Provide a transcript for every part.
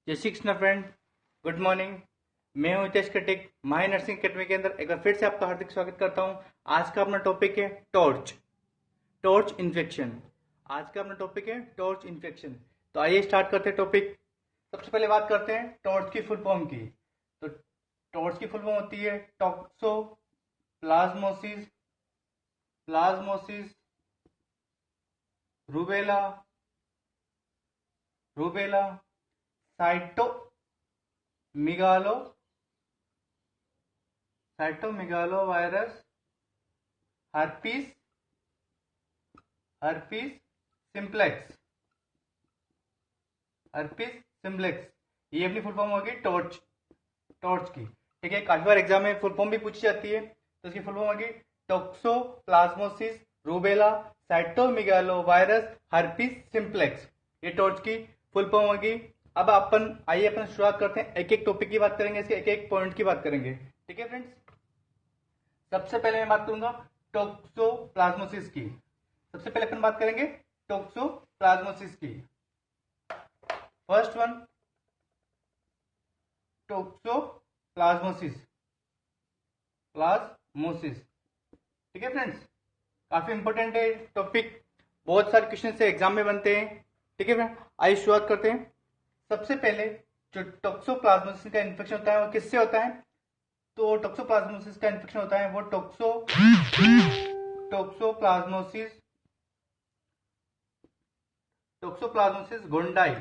जय Shri Krishna friend. Good morning. मैं हूं हितेश कटिक। माही नर्सिंग अकेडमी के अंदर एक बार फिर से आपका हार्दिक स्वागत करता हूं। आज का अपना टॉपिक है टॉर्च टॉर्च इन्फेक्शन। आज का अपना टॉपिक है टॉर्च इन्फेक्शन। तो आइए स्टार्ट करते हैं टॉपिक। सबसे पहले बात करते हैं टॉर्च की फुल फॉर्म की। तो टॉर्च की फुल फॉर्म होती है toxoplasmosis plasmosis rubella rubella cyto megalo cytomegalovirus herpes herpes simplex herpes simplex. ये अपनी फुल फॉर्म होगी टॉर्च टॉर्च की। ठीक है, काफी बार एग्जाम में फुल फॉर्म भी पूछी जाती है, तो इसकी फुल फॉर्म होगी toxoplasmosis rubella cytomegalovirus herpes simplex. ये टॉर्च की फुल फॉर्म होगी। अब आइए अपन शुरुआत करते हैं, एक एक टॉपिक की बात करेंगे, इसके एक एक पॉइंट की बात करेंगे। ठीक है फ्रेंड्स, सबसे पहले मैं बात करूंगा टोक्सोप्लाज्मोसिस की। सबसे पहले अपन बात करेंगे टोक्सोप्लाज्मोसिस की। First one toxoplasmosis plasmosis. ठीक है फ्रेंड्स, काफी इंपॉर्टेंट है टॉपिक, बहुत सारे क्वेश्चन से एग्जाम में बनते हैं। ठीक है फ्रेंड, आइए शुरुआत करते हैं। सबसे पहले जो टोक्सोप्लाज्मोसिस का इन्फेक्शन होता है वो किससे होता है? तो टोक्सोप्लाज्मोसिस का इन्फेक्शन होता है वो टोक्सोप्लाज्मोसिस टोक्सोप्लाज्मोसिस गोंडाई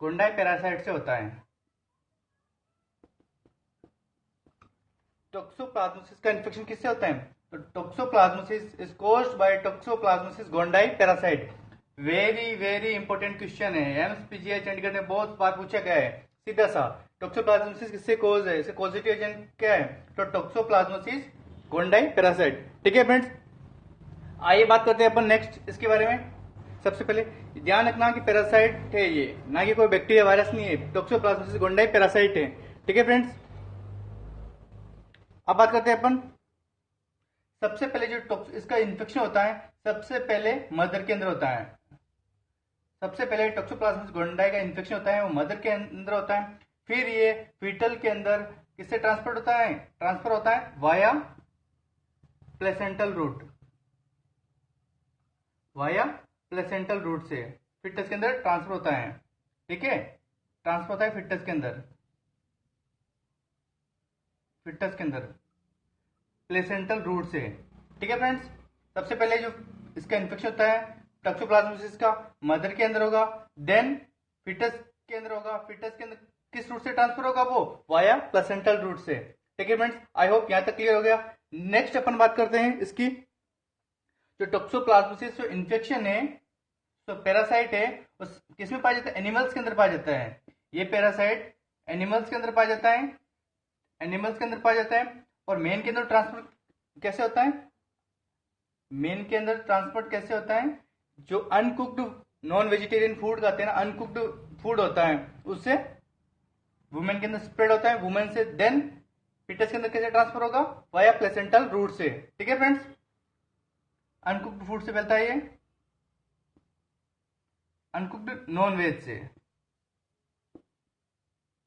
गोंडाई पैरासाइट से होता है। टोक्सोप्लाज्मोसिस का इन्फेक्शन किससे होता है? तो toxoplasmosis is caused by toxoplasmosis gondii parasite. Very very important question है, एमएसपीजीआई चंडीगढ़ में बहुत बार पूछा गया है। सीधा सा, टोक्सोप्लाज्मोसिस किससे कॉज है, इससे कॉजेटिव एजेंट क्या है? तो टोक्सोप्लाज्मोसिस गोंडाई पैरासाइट। ठीक है फ्रेंड्स, आइए बात करते हैं अपन नेक्स्ट इसके बारे में। सबसे पहले ध्यान रखना कि पैरासाइट है ये, ना कि कोई बैक्टीरिया वायरस नहीं है। टोक्सोप्लाज्मोसिस गोंडाई पैरासाइट है। ठीक है फ्रेंड्स, अब बात करते हैं अपन। सबसे पहले जो इसका इन्फेक्शन होता है सबसे पहले मदर के अंदर होता है। सबसे पहले टोक्सोप्लाज्मोसिस गोंडाई का इन्फेक्शन होता है वो मदर के अंदर होता है। फिर ये फीटल के अंदर किससे ट्रांसफर होता है via placental route via placental route से फिटस के अंदर ट्रांसफर होता है। ठीक है, ट्रांसफर होता है फिटस के अंदर प्लेसेंटल रूट से। ठीक है फ्रेंड्स, सबसे पहले जो इसका इन्फेक्शन होता है टोक्सोप्लाज्मोसिस का मदर के अंदर होगा, देन फिटस के अंदर होगा। फिटस के अंदर किस रूट से ट्रांसफर होगा? वो वाया प्लेसेंटल रूट से। ठीक है फ्रेंड्स, आई होप यहां तक क्लियर हो गया। नेक्स्ट अपन बात करते हैं इसकी। जो टोक्सोप्लाज्मोसिस जो इन्फेक्शन है तो पैरासाइट है, उस किसमें पाया जाता है? एनिमल्स के अंदर पाया जाता है। ये पैरासाइट एनिमल्स के अंदर पाया जाता है और मेन के अंदर ट्रांसफर कैसे होता है? मेन के अंदर ट्रांसपोर्ट कैसे होता है? जो अनकुक्ड नॉन वेजिटेरियन फूड खाते हैं ना, अनकुक्ड फूड होता है, उससे वुमेन के अंदर स्प्रेड होता है। वुमेन से देन फिटस के अंदर कैसे ट्रांसफर होगा? वाया प्लेसेंटल रूट से। ठीक है फ्रेंड्स, अनकुक्ड फूड से फैलता है ये, अनकुक्ड नॉन वेज से।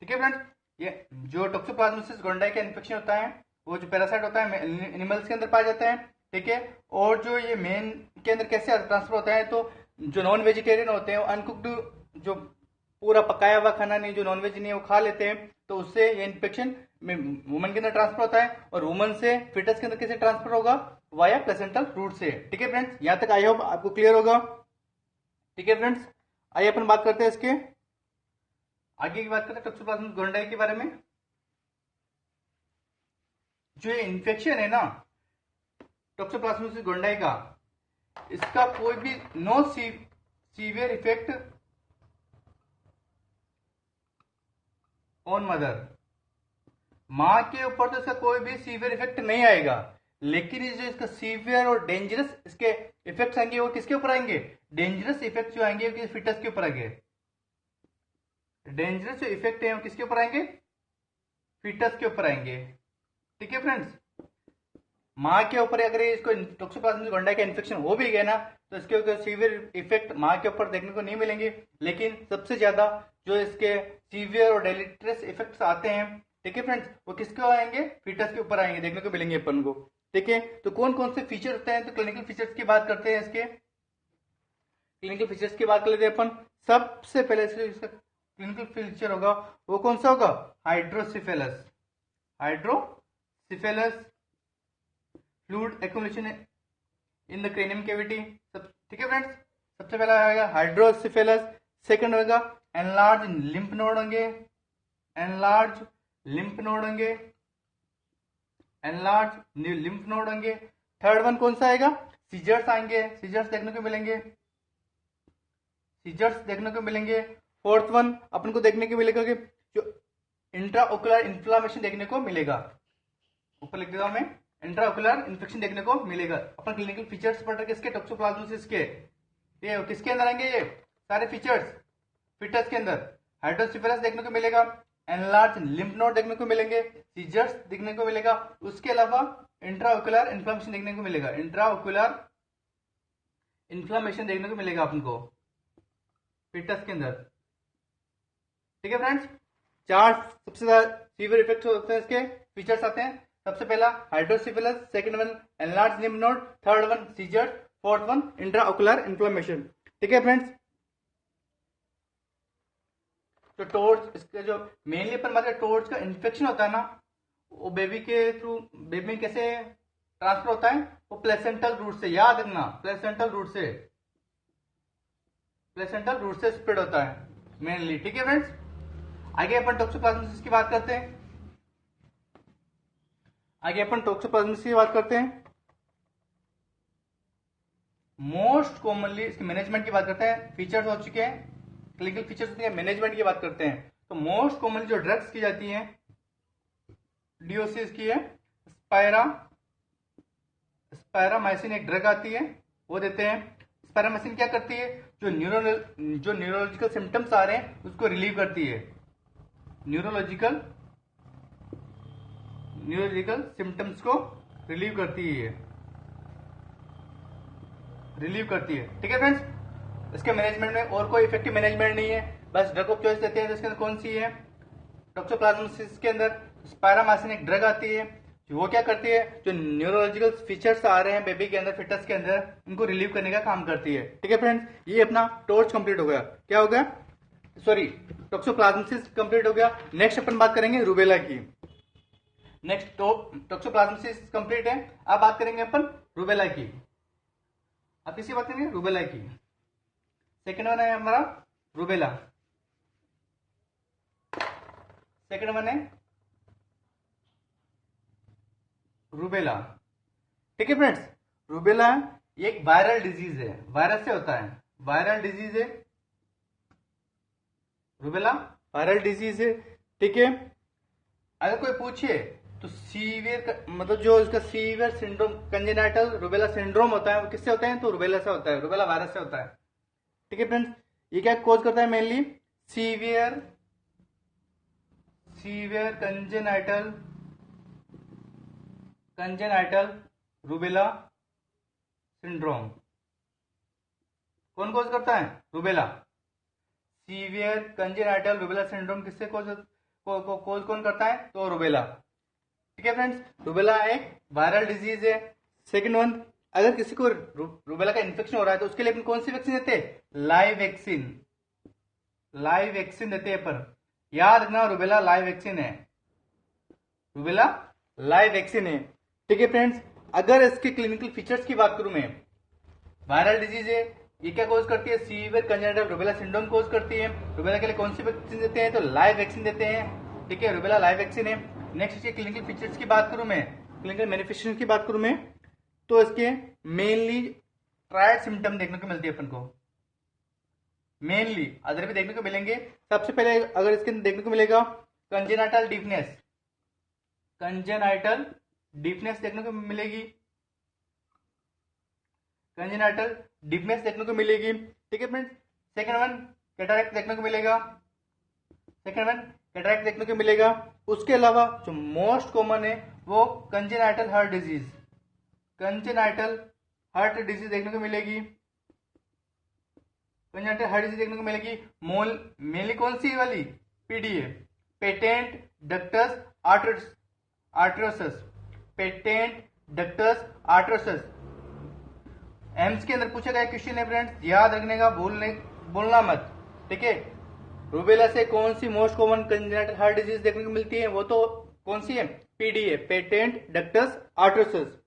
ठीक है फ्रेंड्स, ये जो टोक्सोप्लाज्मोसिस गोंडाई का इन्फेक्शन होता है वो जो पैरासाइट होता है एनिमल्स के अंदर पाया जाता है। ठीक है, और जो ये मेन के अंदर कैसे ट्रांसफर होता है? तो जो नॉन वेजिटेरियन होते हैं अनकुक्ड, जो पूरा पकाया हुआ खाना नहीं, जो नॉन वेज नहीं है वो खा लेते हैं, तो उससे ये इन्फेक्शन वुमन के अंदर ट्रांसफर होता है और वुमन से फिटस के अंदर कैसे ट्रांसफर होगा? वाया प्लेसेंटल रूट से। ठीक है फ्रेंड्स, यहां तक आई होप आपको क्लियर होगा। ठीक है फ्रेंड्स, आइए अपन बात करते हैं इसके आगे की बात करते हैं टोक्सोप्लाज्मोसिस गोंडाई के बारे में। जो ये इन्फेक्शन है ना टोक्सोप्लाज्मोसिस गोंडाई का, इसका कोई भी no severe effect on mother. मां के ऊपर तो इसका कोई भी सीवियर इफेक्ट नहीं आएगा, लेकिन ये जो इसका सीवियर और डेंजरस इसके इफेक्ट्स आएंगे वो किसके ऊपर आएंगे? डेंजरस इफेक्ट जो आएंगे वो फिटस के ऊपर आएंगे। डेंजरस जो इफेक्ट है वो किसके ऊपर आएंगे? फिटस के ऊपर आएंगे। ठीक है फ्रेंड्स, मां के ऊपर अगर इसको टोक्सोप्लाज्मोसिस गोंडाई का इन्फेक्शन हो भी गया ना, तो इसके सीवियर इफेक्ट माँ के ऊपर देखने को नहीं मिलेंगे, लेकिन सबसे ज्यादा जो इसके सीवियर और डेलिटरस इफेक्ट्स आते हैं, ठीक है फ्रेंड्स, वो किसके आएंगे, फीटस के ऊपर आएंगे, देखने को मिलेंगे अपन को। ठीक है, तो कौन कौन से फीचर होते हैं, तो क्लिनिकल फीचर्स की बात करते हैं। इसके क्लिनिकल फीचर्स की बात कर लेते हैं अपन। सबसे पहले इसका क्लिनिकल फीचर होगा वो कौन सा होगा, hydrocephalus. Hydrocephalus, fluid accumulation in the cranium cavity. ठीक है फ्रेंड्स, सबसे पहला आएगा हाइड्रोसिफेलस। सेकंड होगा एनलार्ज लिम्फ नोड होंगे, एनलार्ज लिम्फ नोड होंगे, एनलार्ज लिम्फ नोड होंगे। थर्ड वन कौन सा आएगा, सीजर्स आएंगे, सीजर्स देखने को मिलेंगे, सीजर्स देखने को मिलेंगे। फोर्थ वन अपन को देखने को मिलेगा कि जो इंट्राओकुलर इन्फ्लामेशन देखने को मिलेगा, ऊपर लिख देता हूं मैं, इंट्राओकुलर इन्फेक्शन देखने को मिलेगा। अपन क्लिनिकल फीचर्स पढ़ रहे किसके, टॉक्सोप्लाज्मोसिस के। ये किसके अंदर आएंगे, ये सारे फीचर्स फिटस के अंदर। हाइड्रोसिफेलस देखने को मिलेगा, एनलार्ज लिम्फ नोड देखने को मिलेंगे, सीजर्स देखने को मिलेगा, उसके अलावा इंट्राओकुलर इन्फ्लामेशन देखने को मिलेगा, इंट्राओकुलर इन्फ्लामेशन देखने को मिलेगा अपन को फिटस के अंदर। ठीक है फ्रेंड्स, चार सबसे ज्यादा सीवियर इफेक्ट होते हैं, इसके फीचर्स आते हैं। सबसे पहला hydrocephalus, second one enlarge lymph node, third one seizures, fourth one intraocular inflammation. ठीक है फ्रेंड्स, तो टॉर्च, इसका जो मेनली अपन बात करें टॉर्च का इन्फेक्शन होता है ना, वो बेबी के थ्रू, बेबी में कैसे ट्रांसफर होता है, वो प्लेसेंटल रूट से, याद रखना प्लेसेंटल रूट से, प्लेसेंटल रूट से स्प्रेड होता है मेनली। ठीक है फ्रेंड्स, आगे अपन टॉक्सोप्लाज्मोसिस की बात करते हैं। आगे अपन टॉक्सोप्लाज्मोसिस की बात करते हैं। मोस्ट कॉमनली इसके मैनेजमेंट की बात करते हैं। फीचर्स हो चुके हैं, क्लिनिकल फीचर्स होते हैं, मैनेजमेंट की बात करते हैं। तो मोस्ट कॉमनली जो ड्रग्स की जाती हैं, डिओसिस की है, स्पायरामाइसिन एक ड्रग आती है, वो देते हैं। स्पायरामाइसिन क्या करती है, जो न्यूरोलॉजिकल सिम्टम्स आ रहे हैं उसको रिलीव करती है, न्यूरोलॉजिकल सिम्टम्स को रिलीव करती है। ठीक है फ्रेंड्स, इसके मैनेजमेंट में और कोई इफेक्टिव मैनेजमेंट नहीं है, बस ड्रग ऑफ चॉइस देते हैं। तो इसके अंदर कौन सी है, टॉक्सोप्लाज्मोसिस के अंदर स्पायरामाइसिन एक ड्रग आती है, वो क्या करती है, जो न्यूरोलॉजिकल फीचर्स आ रहे हैं बेबी के अंदर, फिटस के अंदर, उनको रिलीव करने का काम करती है। ठीक है फ्रेंड्स, ये अपना टॉर्च कंप्लीट हो गया। क्या हो गया, सॉरी, टॉक्सोप्लाज्मोसिस कंप्लीट हो गया। नेक्स्ट अपन बात करेंगे रूबेला की। नेक्स्ट टॉक्सोप्लाज्मोसिस कंप्लीट है, अब बात करेंगे अपन रूबेला की। अब किसी बात करेंगे रूबेला की। सेकेंड वन है हमारा रूबेला, सेकेंड वन है रूबेला। ठीक है फ्रेंड्स, रूबेला एक वायरल डिजीज है, वायरस से होता है, वायरल डिजीज है रूबेला, वायरल डिजीज है। ठीक है, अगर कोई पूछे तो सीवियर, मतलब जो इसका severe syndrome, congenital rubella syndrome होता है, वो किससे होता है, तो रूबेला से होता है, रूबेला वायरस से होता है। ठीक है फ्रेंड्स, ये क्या कॉज करता है, mainly severe congenital rubella syndrome. कौन कॉज करता है, rubella. Severe congenital rubella syndrome किससे कॉज कौन करता है, तो रूबेला। ठीक है फ्रेंड्स, रूबेला एक वायरल डिजीज है। सेकंड वन, अगर किसी को रूबेला का इन्फेक्शन हो रहा है तो उसके लिए अपन कौन सी वैक्सीन देते हैं, लाइव वैक्सीन देते हैं। पर याद रखना, रूबेला लाइव वैक्सीन है, रूबेला लाइव वैक्सीन है। ठीक है फ्रेंड्स, अगर इसके क्लिनिकल फीचर्स की बात करूं मैं, वायरल डिजीज है, ये क्या कॉज करती है, severe congenital rubella syndrome cause करती है। रूबेला के लिए कौन सी वैक्सीन देते हैं, तो लाइव वैक्सीन देते हैं। ठीक है, रूबेला लाइव वैक्सीन है। नेक्स्ट इसके क्लिनिकल फीचर्स की बात करूं मैं, क्लिनिकल मैनिफेस्टेशन की बात करूं मैं, तो इसके मेनली ट्रायड सिम्टम देखने को मिलती है अपन को, मेनली अदर भी देखने को मिलेंगे। सबसे पहले अगर इसके अंदर देखने को मिलेगा कंजेनाइटल डीफनेस देखने को मिलेगी, कंजेनाइटल डीफनेस देखने को मिलेगी। ठीक है फ्रेंड्स, सेकंड वन कैटरैक्ट देखने को मिलेगा, उसके अलावा जो मोस्ट कॉमन है वो कंजेनाइटल हार्ट डिजीज देखने को मिलेगी। कंजेनिटल हार्ट डिजीज देखने को मिलेगी मेनली कौन सी वाली, PDA, patent ductus arteriosus, patent ductus arteriosus. AIIMS के अंदर पूछा गया क्वेश्चन है फ्रेंड्स, याद रखने का, बोलना मत, ठीक है। रूबेला से कौन सी most common congenital heart disease देखने को मिलती है, वो तो कौन सी है, पीडीए, पेटेंट डक्टस आर्टरोसस,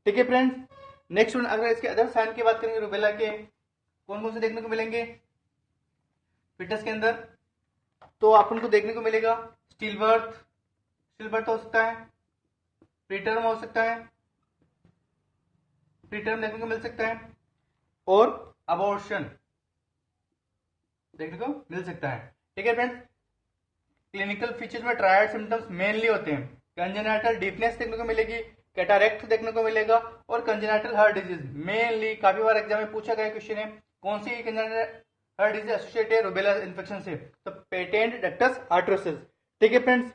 ठीक है फ्रेंड्स। नेक्स्ट वन, अगर इसके अदर साइन की बात करेंगे रूबेला के, कौन कौन से देखने को मिलेंगे फिटस के अंदर, तो अपन को देखने को मिलेगा स्टिल बर्थ हो सकता है, प्रीटर्म हो सकता है, प्रीटर्म देखने को मिल सकता है, और अबॉर्शन देखने को मिल सकता है, ठीक है फ्रेंड्स। क्लिनिकल फीचर्स में ट्रायड सिम्टम्स मेनली होते हैं, कंजेनिटल डीफनेस देखने को मिलेगी, कैटारेक्ट देखने को मिलेगा, और कंजेनिटल हार्ट डिजीज मेनली काफी बार एग्जाम में पूछा गया क्वेश्चन है, कौन सी कंजेनिटल हार्ट डिजीज एसोसिएटेड है रूबेला इन्फेक्शन से, तो पेटेंट डक्टस आर्टरोसिस, ठीक है फ्रेंड्स।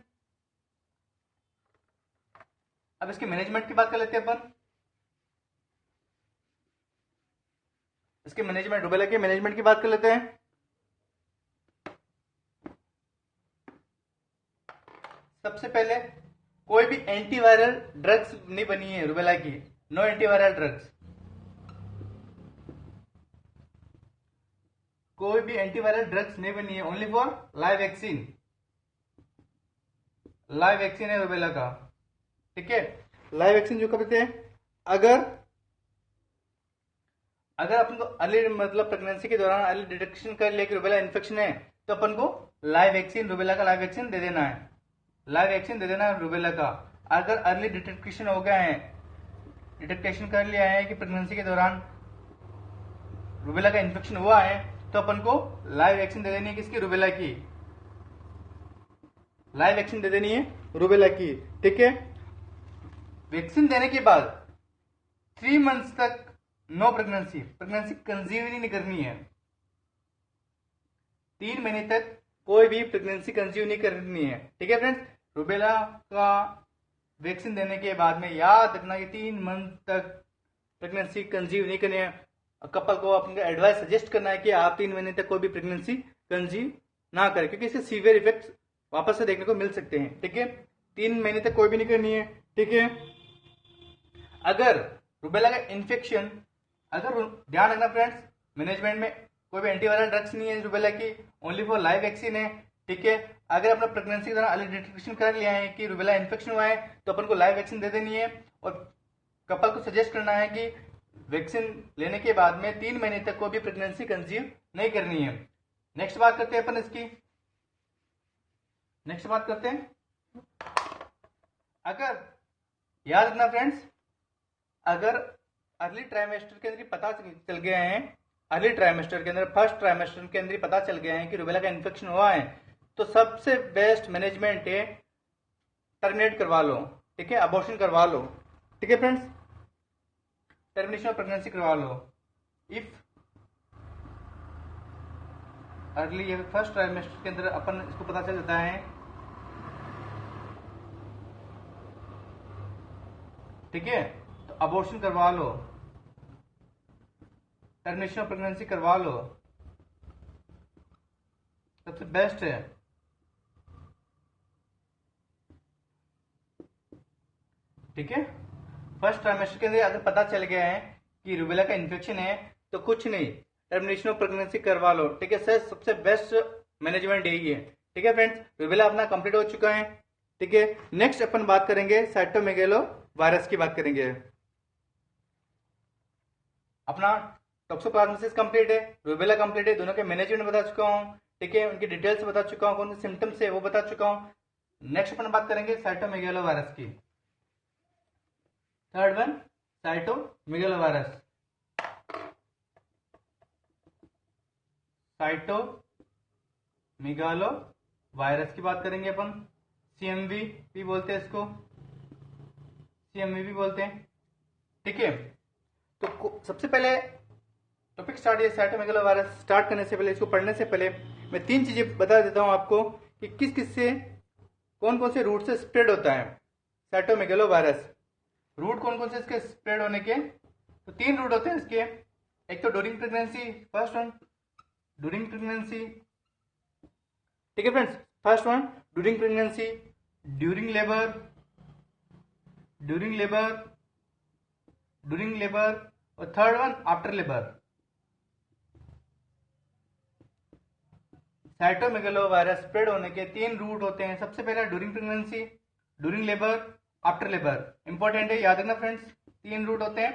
अब इसके मैनेजमेंट की बात कर लेते हैं अपन। इसके मैनेजमेंट, रूबेला के मैनेजमेंट की बात कर लेते हैं। सबसे पहले कोई भी एंटीवायरल ड्रग्स नहीं बनी है रूबेला की, नो एंटीवायरल ड्रग्स, कोई भी एंटीवायरल ड्रग्स नहीं बनी है, only for live vaccine, live vaccine है रूबेला का, ठीक है। लाइव वैक्सीन जो करते हैं, अगर अपन को अर्ली मतलब प्रेगनेंसी के दौरान अर्ली डिटेक्शन कर लिया कि रूबेला इन्फेक्शन है, तो अपन को लाइव वैक्सीन, रूबेला का लाइव वैक्सीन दे देना है, लाइव वैक्सीन दे देना है रूबेला का। अगर अर्ली डिटेक्शन हो गया है, डिटेक्शन कर लिया है कि प्रेगनेंसी के दौरान रूबेला का इन्फेक्शन हुआ है, तो अपन को लाइव वैक्सीन दे देनी है, किसकी, रूबेला की, लाइव वैक्सीन दे देनी है रूबेला की, ठीक है। वैक्सीन देने के बाद 3 मंथ्स तक नो प्रेगनेंसी कंसीव नहीं करनी है, 3 महीने तक कोई भी प्रेगनेंसी कंसीव नहीं करनी है, ठीक है फ्रेंड्स। रूबेला का वैक्सीन देने के बाद में याद रखना कि 3 मंथ तक प्रेगनेंसी कंसीव नहीं करनी है। कपल को अपने एडवाइस सजेस्ट करना है कि आप 3 महीने तक कोई भी प्रेगनेंसी कंसीव ना करें, क्योंकि इसके सीवियर इफेक्ट्स वापस से देखने को मिल सकते हैं, ठीक है। 3 महीने तक कोई भी नहीं करनी है, ठीक है। अगर रूबेला का इन्फेक्शन, अगर ध्यान रखना फ्रेंड्स, मैनेजमेंट में कोई भी एंटीवायरल ड्रग्स नहीं है रूबेला की, ओनली फॉर लाइव वैक्सीन है, ठीक है। अगर अपना प्रेगनेंसी के दौरान अर्ली डिटेक्शन कर लिया है कि रूबेला इन्फेक्शन हुआ है, तो अपन को लाइव वैक्सीन दे देनी है, और कपल को सजेस्ट करना है कि वैक्सीन लेने के बाद में 3 महीने तक कोई भी प्रेगनेंसी कंसीव नहीं करनी है। नेक्स्ट बात करते हैं अपन इसकी, नेक्स्ट बात करते हैं, अगर याद रखना फ्रेंड्स, अगर अर्ली ट्राइमेस्टर के अंदर पता चल गया है, अर्ली ट्राइमेस्टर के अंदर, फर्स्ट ट्राइमेस्टर के अंदर पता चल गया है कि रूबेला का इन्फेक्शन हुआ है, तो सबसे बेस्ट मैनेजमेंट है टर्मिनेट करवा लो, ठीक है, अबॉर्शन करवा लो, ठीक है फ्रेंड्स, टर्मिनेशन ऑफ प्रेगनेंसी करवा लो। इफ अर्ली फर्स्ट ट्राइमेस्टर के अंदर अपन इसको पता चल जाता है, ठीक है, तो अबॉर्शन करवा लो, टर्मिनेशन ऑफ प्रेगनेंसी करवा लो, सबसे बेस्ट है, ठीक है। फर्स्ट ट्राइमेस्टर के अंदर अगर पता चल गया है कि रूबेला का इन्फेक्शन है, तो कुछ नहीं, टर्मिनेशन ऑफ प्रेगनेंसी करवा लो, ठीक है सर, सबसे बेस्ट मैनेजमेंट यही है, ठीक है फ्रेंड्स। रूबेला अपना कंप्लीट हो चुका है, ठीक है। नेक्स्ट अपन बात करेंगे साइटोमेगालो वायरस की बात करेंगे। अपना टॉक्सोप्लाज्मोसिस कंप्लीट है, रूबेला कंप्लीट है, दोनों के मैनेजमेंट बता चुका हूं, ठीक है, उनकी डिटेल्स बता चुका हूं, कौन से सिम्टम्स है वो बता चुका हूं। नेक्स्ट अपन बात करेंगे साइटोमेगालो वायरस की। Third one, cytomegalo virus, cytomegalo virus की बात करेंगे अपन, सीएमवी भी बोलते हैं इसको, सीएमवी भी बोलते हैं, ठीक है। तो सबसे पहले टॉपिक स्टार्ट है साइटोमेगालो वायरस। स्टार्ट करने से पहले, इसको पढ़ने से पहले मैं 3 चीजें बता देता हूं आपको कि किस किस से, कौन कौन से रूट से स्प्रेड होता है साइटोमेगालो वायरस। रूट कौन कौन से इसके स्प्रेड होने के, तो 3 रूट होते हैं इसके। एक तो during pregnancy, first one, during pregnancy, ठीक है friends. First one during pregnancy, during labour, during labour, during labour, और third one after labour. Cytomegalovirus spread होने के 3 रूट होते हैं। सबसे पहला during pregnancy, during labour, after labour. Important है, याद रखना फ्रेंड्स, 3 रूट होते हैं,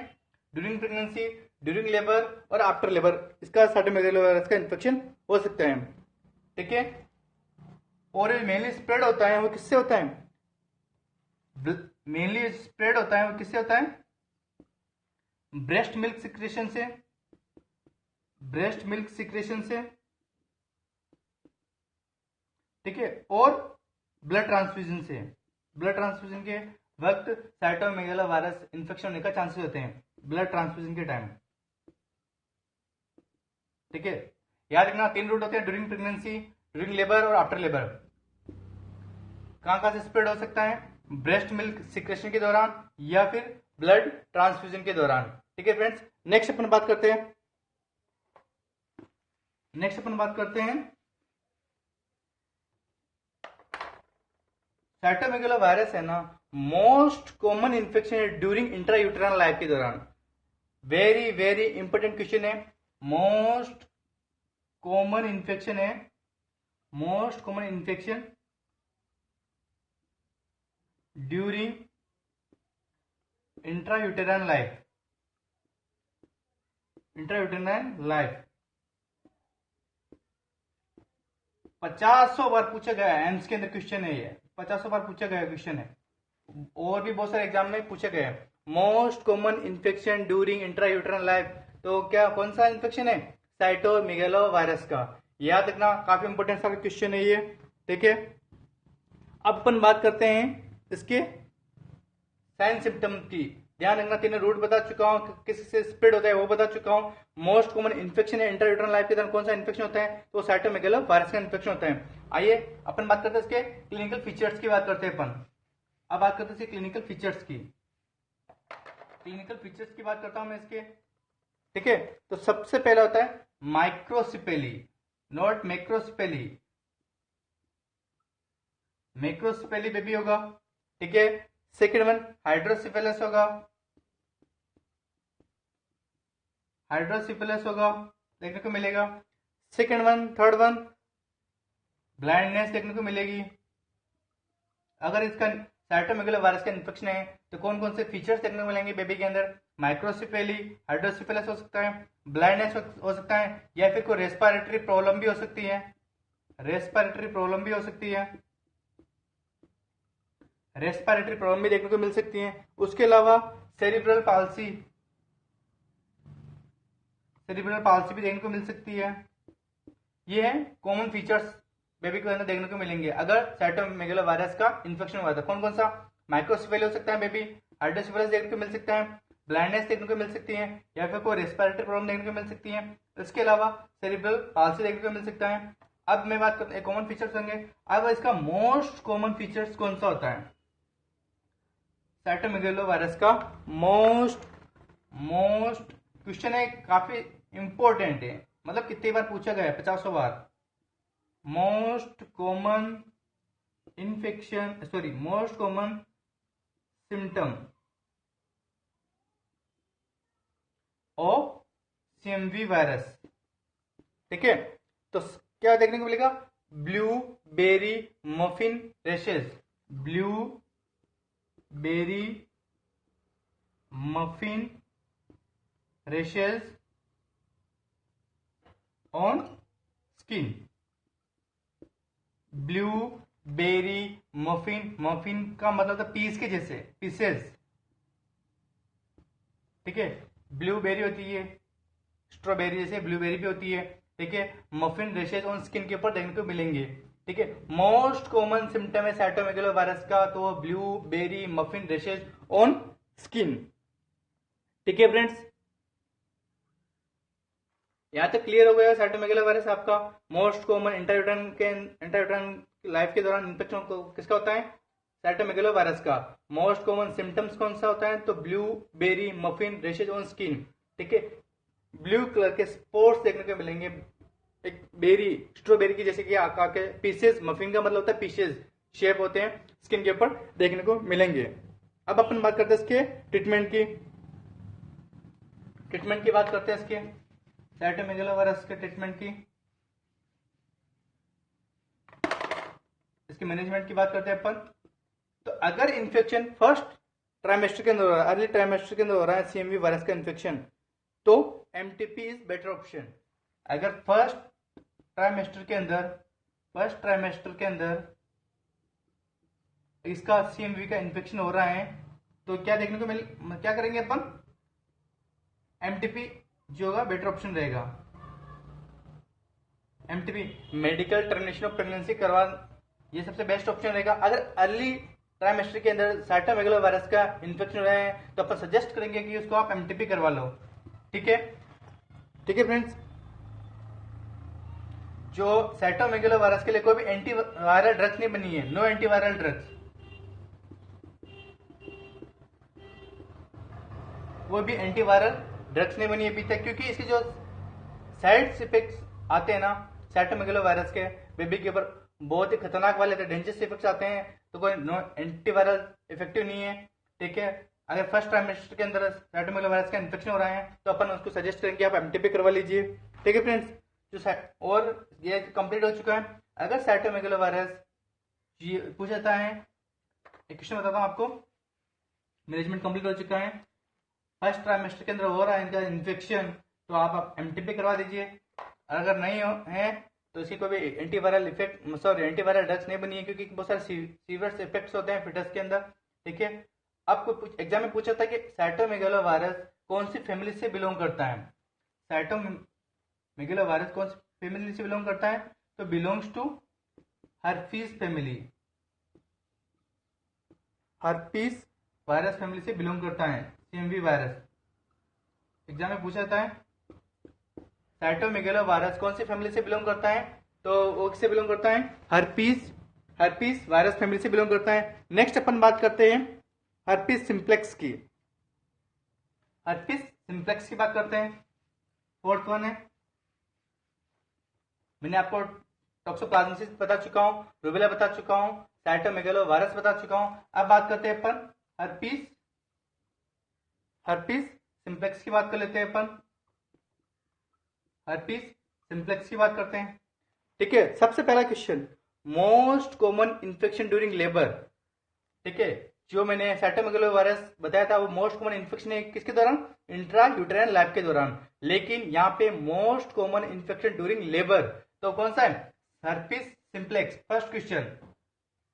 ड्यूरिंग प्रेगनेंसी, ड्यूरिंग लेबर और आफ्टर लेबर। इसका साइटोमेगालोवायरस का इन्फेक्शन हो सकता है, ठीक है। और मेनली स्प्रेड होता है वो किससे होता है? मेनली स्प्रेड होता है वो किससे होता है? ब्रेस्ट मिल्क सिक्रेशन से, ब्रेस्ट मिल्क सिक्रेशन से, ठीक है, और ब्लड ट्रांसफ्यूजन से। ब्लड ट्रांसफ्यूजन के वक्त साइटोमेगालोवायरस इन्फेक्शन होने का चांसेस होते हैं, ब्लड ट्रांसफ्यूजन के टाइम, ठीक है। याद रखना 3 रूट होते हैं, ड्यूरिंग प्रेगनेंसी, ड्यूरिंग लेबर और आफ्टर लेबर। कहां से स्प्रेड हो सकता है? ब्रेस्ट मिल्क सिक्रेशन के दौरान या फिर ब्लड ट्रांसफ्यूजन के दौरान, ठीक है फ्रेंड्स। नेक्स्ट अपन बात करते हैं साइटोमेगालोवायरस है ना, मोस्ट कॉमन इन्फेक्शन है ड्यूरिंग इंट्रायूटेराइन लाइफ के दौरान। वेरी वेरी इंपॉर्टेंट क्वेश्चन है। मोस्ट कॉमन इन्फेक्शन है, most common infection during intrauterine life, intrauterine life. 50 बार पूछा गया है, एम्स के अंदर क्वेश्चन है ये, 50 बार पूछा गया क्वेश्चन है, और भी बहुत सारे एग्जाम में पूछा गया है। Most common infection during intrauterine life, तो क्या कौन सा इन्फेक्शन है? साइटोमेगालोवायरस का। याद रखना, काफी इंपोर्टेंट सा क्वेश्चन है ये, ठीक है। अब अपन बात करते हैं इसके साइन सिम्टम की। ध्यान रखना, 3 रूट बता चुका हूं, किससे स्प्रेड होता है वो बता चुका हूं। मोस्ट कॉमन इन्फेक्शन है इंट्रायूटेराइन लाइफ के दौरान, कौन सा इन्फेक्शन होता है? तो साइटोमेगालोवायरस का इन्फेक्शन होता है। आइए अपन बात करते हैं इसके क्लिनिकल फीचर्स की बात करते हैं अपन। अब बात करते हैं इसके क्लिनिकल फीचर्स की। क्लिनिकल फीचर्स की बात करता हूं मैं इसके, ठीक है। तो सबसे पहला होता है माइक्रोसिपेली, नॉट मैक्रोसिपेली, मैक्रोसिपेली बेबी होगा, ठीक है। सेकेंड वन हाइड्रोसिफेलस होगा, हाइड्रोसिफेलस होगा, देखने को मिलेगा। Second one, third one blindness देखने को मिलेगी। अगर इसका साइटोमेगालोवायरस का इन्फेक्शन है तो कौन कौन से फीचर्स देखने को मिलेंगे बेबी के अंदर? माइक्रोसिपेली, हाइड्रोसिफेलस हो सकता है, ब्लाइंडनेस हो सकता है, या फिर कोई रेस्पिरेटरी प्रॉब्लम भी हो सकती है, रेस्पिरेटरी प्रॉब्लम भी हो सकती है, रेस्पिरेटरी प्रॉब्लम भी देखने को मिल सकती है। उसके अलावा सेरिब्रल पाल्सी, सेरिब्रल पाल्सी भी देखने को मिल सकती है। ये है कॉमन फीचर्स बेबी के अंदर देखने को मिलेंगे अगर साइटोमेगालोवायरस का इन्फेक्शन हुआ था। कौन कौन सा? माइक्रोसिपेली हो सकता है बेबी, हाइड्रोसिफेलस देखने को मिल सकता है, ब्लाइंडनेस देखने को मिल सकती है, या फिर कोई रेस्पिरेटरी प्रॉब्लम देखने को मिल सकती है। इसके अलावा सेरिब्रल पाल्सी देखने को मिल सकता है। अब मैं बात करता हूँ कॉमन फीचर्स होंगे। अब इसका मोस्ट कॉमन फीचर्स कौन सा होता है? साइटोमेगालोवायरस का मोस्ट क्वेश्चन है, काफी इंपॉर्टेंट है, मतलब कितनी बार पूछा गया है? 50 बार। Most common infection, sorry, most common symptom of CMV virus, ठीक है। तो क्या देखने को मिलेगा? Blueberry muffin rashes, blueberry muffin rashes on skin. Blueberry muffin, muffin का मतलब था पीस के जैसे, पीसेस, ठीक है। ब्लूबेरी होती है, स्ट्रॉबेरी जैसे ब्लूबेरी भी होती है, ठीक है। मफिन रेशेस ऑन स्किन के ऊपर देखने को मिलेंगे, ठीक है। मोस्ट कॉमन सिम्टम है साइटोमेगालोवायरस का, तो blueberry muffin rashes on skin, ठीक है फ्रेंड्स। यहां तक क्लियर हो गया साइटोमेगालोवायरस आपका मोस्ट कॉमन इंट्रायूटेराइन लाइफ के दौरान इन्फेक्शन किसका होता है? साइटोमेगालोवायरस का। मोस्ट कॉमन सिम्टम्स कौन सा होता है? तो blueberry muffin rashes on skin, ठीक है। ब्लू कलर के स्पॉट्स देखने को मिलेंगे एक बेरी, स्ट्रॉबेरी की जैसे कि आकार के पीसेस, मफिन का मतलब होता है पीसेस, शेप होते हैं, स्किन के ऊपर देखने को मिलेंगे। अब अपन बात करते हैं इसके ट्रीटमेंट की बात करते हैं इसके साइटोमेगालोवायरस के ट्रीटमेंट की, इसके मैनेजमेंट की बात करते हैं अपन। तो अगर इन्फेक्शन फर्स्ट ट्राइमेस्टर के अंदर हो रहा है, अर्ली ट्राइमेस्टर के अंदर हो रहा है सीएमवी वायरस का इन्फेक्शन, तो एमटीपी इज बेटर ऑप्शन। अगर फर्स्ट ट्राइमेस्टर के अंदर इसका सीएमवी का इन्फेक्शन हो रहा है, तो क्या देखने को क्या करेंगे अपन, एमटीपी जो होगा बेटर ऑप्शन रहेगा। MTP medical termination of pregnancy करवा, ये सबसे बेस्ट ऑप्शन रहेगा। अगर अर्ली ट्राइमेस्टर के अंदर साइटोमेगालोवायरस का इन्फेक्शन हो रहा है तो अपन सजेस्ट करेंगे कि उसको आप एमटीपी करवा लो। ठीक है फ्रेंड्स, जो साइटोमेगालोवायरस के लिए कोई भी एंटीवायरल ड्रग्स नहीं बनी है, नो एंटीवायरल ड्रग्स, वो भी एंटीवायरल ड्रग्स नहीं बनी है अभी तक, क्योंकि इसके जो साइड इफेक्ट्स आते हैं ना साइटोमेगालोवायरस के बेबी के ऊपर बहुत ही खतरनाक वाले डेंजरस इफेक्ट्स आते हैं, तो कोई नो एंटीवायरल इफेक्टिव नहीं है। ठीक है, अगर फर्स्ट ट्राइमेस्टर के अंदर साइटोमेगालोवायरस का इन्फेक्शन हो रहा है तो अपन उसको सजेस्ट करेंगे आप एमटीपी करवा लीजिए। ठीक है फ्रेंड्स, और ये कंप्लीट हो चुका है। अगर साइटोमेगालोवायरस पूछ जाता है, एक क्वेश्चन बताता हूँ आपको, मैनेजमेंट कंप्लीट हो चुका है, फर्स्ट ट्राइमेस्टर के अंदर हो रहा है इनका इन्फेक्शन, तो आप एमटीपी करवा दीजिए। अगर नहीं है तो इसकी कोई भी एंटीवायरल ड्रग्स नहीं बनी है, क्योंकि बहुत सारे सीवियर इफेक्ट्स होते हैं फिटस के अंदर। ठीक है, आपको एग्जाम में पूछा था कि साइटोमेगालोवायरस कौन सी फैमिली से बिलोंग करता है, साइटोमेगालोवायरस कौन सी फैमिली से बिलोंग करता है, तो belongs to herpes family, herpes virus family से बिलोंग करता है सीएमवी वायरस। एग्जाम में पूछा जाता है साइटोमेगालोवायरस कौन सी फैमिली से बिलोंग करता है, तो वो किससे बिलोंग करता है, हर्पीज वायरस फैमिली से बिलोंग करता है। नेक्स्ट अपन बात करते हैं हर्पीज सिंप्लेक्स की, हर्पीज सिंप्लेक्स की बात करते हैं। फोर्थ वन है, मैंने आपको टॉक्सोप्लाज्मोसिस बता चुका हूं, रूबेला बता चुका हूं, साइटोमेगालोवायरस बता चुका हूं। अब बात करते हैं अपन हर्पीज सिंप्लेक्स की बात कर लेते हैं अपन, हर्पीज सिंप्लेक्स की बात करते हैं। ठीक है, सबसे पहला question, most common infection during labour. ठीक है, जो मैंने साइटोमेगालोवायरस बताया था वो मोस्ट कॉमन इन्फेक्शन है किसके दौरान, इंट्रा यूटेराइन लैब के दौरान, लेकिन यहाँ पे most common infection during labour तो कौन सा है, herpes simplex. First question,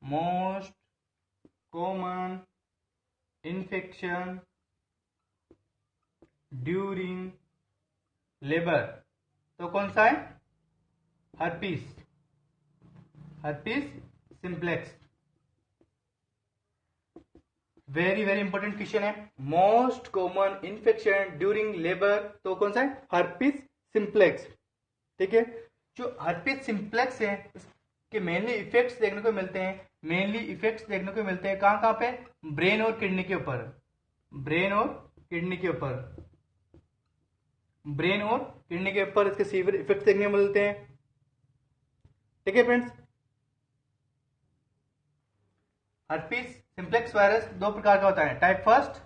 most common infection during labour तो कौन सा है, herpes simplex. Very very important question है, most common infection during labour तो कौन सा है, हर्पीज सिंप्लेक्स। ठीक है, जो हर्पीज सिंप्लेक्स है उसके मेनली इफेक्ट्स देखने को मिलते हैं, कहां पे, ब्रेन और किडनी के ऊपर, इसके सीवियर इफेक्ट्स देखने को मिलते हैं। ठीक है फ्रेंड्स, हर्पीज सिंप्लेक्स वायरस दो प्रकार का होता है, टाइप फर्स्ट,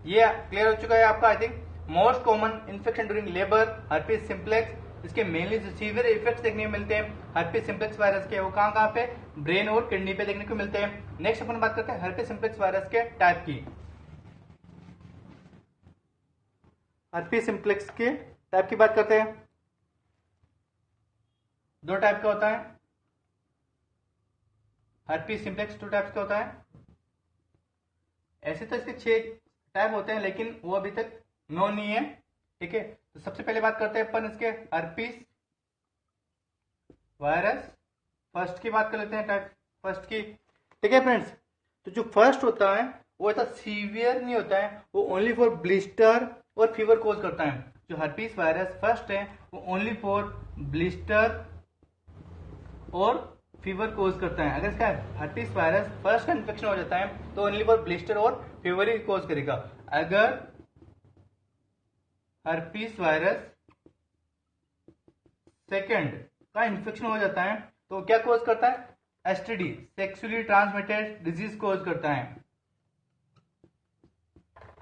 ये क्लियर हो चुका है आपका I think, most common infection during labour herpes simplex, इसके मेनली जो सीवियर इफेक्ट्स देखने को मिलते हैं हर्पीज सिंप्लेक्स वायरस के, वो कहां पे, ब्रेन और किडनी पे देखने को मिलते हैं। नेक्स्ट अपन बात करते हैं हर्पीज सिंप्लेक्स वायरस के टाइप की, हर्पीज सिंप्लेक्स के टाइप की बात करते हैं। दो टाइप का होता है हर्पीज सिंप्लेक्स, दो टाइप्स का होता है। ऐसे तो इसके 6 टाइप होते हैं लेकिन वो अभी तक नोन नहीं है। ठीक है, तो सबसे पहले बात करते हैं अपन इसके हर्पीज वायरस फर्स्ट की बात कर लेते हैं, टाइप फर्स्ट की। ठीक है फ्रेंड्स, तो जो फर्स्ट होता है वो इतना सीवियर नहीं होता है, वो ओनली फॉर ब्लिस्टर और फीवर कोज करता है। जो हर्पीज वायरस फर्स्ट है वो ओनली फॉर ब्लिस्टर और फीवर कोज करता है। अगर इसका हर्पीज वायरस फर्स्ट का इन्फेक्शन हो जाता है तो ओनली फॉर ब्लिस्टर और फीवर ही कोज करेगा। अगर हर्पीज वायरस सेकेंड का इन्फेक्शन हो जाता है तो क्या कॉज करता है? STD, sexually transmitted disease cause करता है।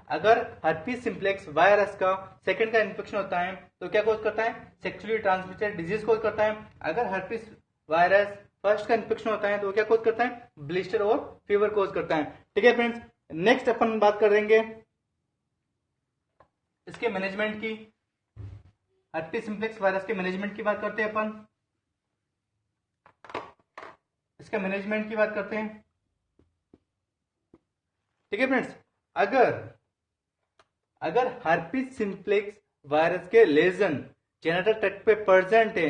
अगर हर्पीस सिंप्लेक्स वायरस का सेकंड का इन्फेक्शन होता है तो क्या कॉज करता है? सेक्सुअली ट्रांसमिटेड डिजीज कॉज करता है। अगर हर्पीस वायरस फर्स्ट का इन्फेक्शन होता है तो क्या कॉज करता है? ब्लिस्टर और फीवर कॉज करता है। ठीक है फ्रेंड्स, नेक्स्ट अपन बात करेंगे इसके मैनेजमेंट की। हर्पीस सिंप्लेक्स वायरस के मैनेजमेंट की बात करते हैं अपन। इसका मैनेजमेंट की बात करते हैं। ठीक है फ्रेंड्स, अगर हर्पीस सिंप्लेक्स वायरस के लेजन जेनिटल ट्रैक्ट पे प्रेजेंट है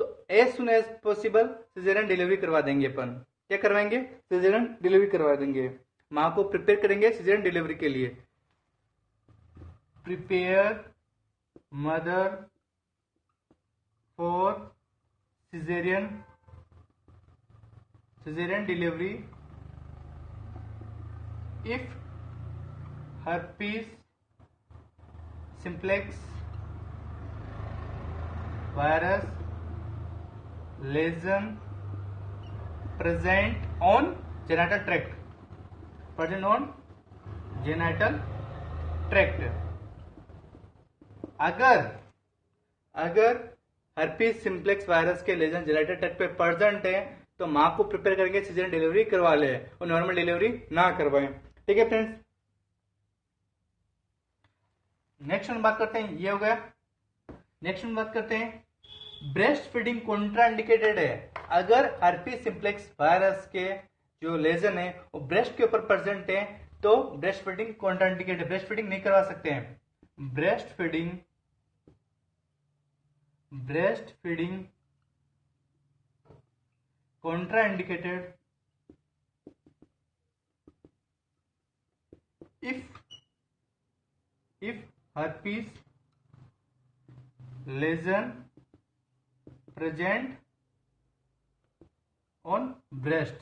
तो as soon as possible caesarean delivery करवा देंगे अपन। क्या करवाएंगे? सिजेरियन डिलीवरी करवा देंगे। मां को प्रिपेयर करेंगे सिजेरियन डिलीवरी के लिए। Prepare mother for caesarean delivery if herpes simplex virus lesion present on genital tract, अगर हर्पीस सिंप्लेक्स वायरस के लेजन जेनिटल ट्रैक्ट पे प्रेजेंट है तो मां को प्रिपेयर करेंगे सिजेरियन डिलीवरी करवा ले और नॉर्मल डिलीवरी ना करवाएं। ठीक है फ्रेंड्स, नेक्स्ट हम बात करते हैं, ये हो गया। नेक्स्ट हम बात करते हैं ब्रेस्ट फीडिंग कॉन्ट्राइंडिकेटेड है। अगर हर्पीस सिंप्लेक्स वायरस के जो लेजन है वो ब्रेस्ट के ऊपर प्रेजेंट है तो breast feeding contraindicated, breast feeding नहीं करवा सकते हैं। Breast feeding contraindicated if herpes lesion present on breast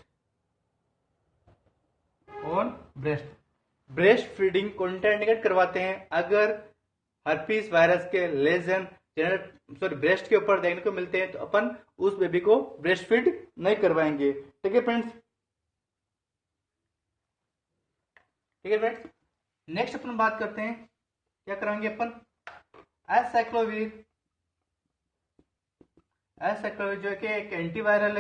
breast feeding contraindicate करवाते हैं अगर हर्पीस वायरस के लेजन ब्रेस्ट के ऊपर देखने को मिलते हैं तो अपन उस बेबी को ब्रेस्ट फीड नहीं करवाएंगे। ठीक है फ्रेंड्स, नेक्स्ट अपन बात करते हैं, क्या कराएंगे अपन? एसाइक्लोविर जो कि एक एंटीवायरल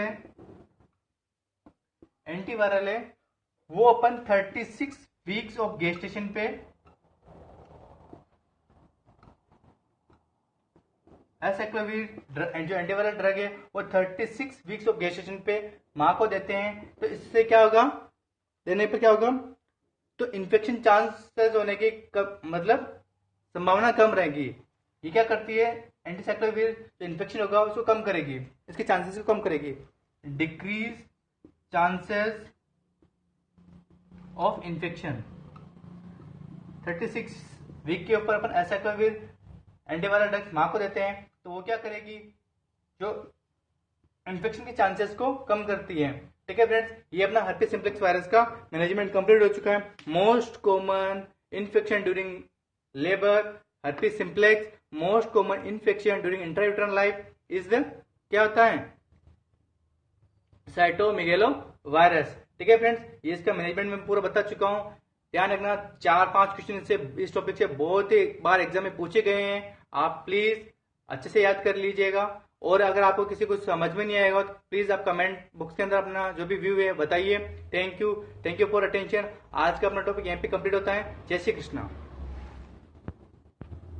है, वो अपन 36 वीक्स ऑफ गेस्टेशन पे एसाइक्लोविर जो एंटीवायरल ड्रग है वो 36 वीक्स ऑफ गेस्टेशन पे मां को देते हैं। तो इससे क्या होगा? देने पर क्या होगा? तो इन्फेक्शन चांसेस होने की मतलब संभावना कम रहेगी। ये क्या करती है? एंटीसाइक्लोविर जो इन्फेक्शन होगा उसको कम करेगी, इसके चांसेस को कम करेगी। Decrease chances of infection. 36 week के ऊपर अपन एसाइक्लोविर एंटीवायरल ड्रग्स मां को देते हैं तो वो क्या करेगी? जो इन्फेक्शन के चांसेस को कम करती है। ठीक है फ्रेंड्स, ये अपना हर्पीस सिंप्लेक्स वायरस का मैनेजमेंट कंप्लीट हो चुका है। Most common infection during labour, herpes simplex. Most common infection during intrauterine life is क्या होता है? Cytomegalovirus. ठीक है फ्रेंड्स, ये इसका मैनेजमेंट में पूरा बता चुका हूं। ध्यान रखना, 4-5 क्वेश्चन से इस टॉपिक से बहुत ही बार एग्जाम में पूछे गए हैं। आप प्लीज अच्छे से याद कर लीजिएगा और अगर आपको किसी को समझ में नहीं आएगा तो प्लीज आप कमेंट बॉक्स के अंदर अपना जो भी व्यू है बताइए। Thank you for attention. आज का अपना टॉपिक यहाँ पे कंप्लीट होता है। जय श्री कृष्णा।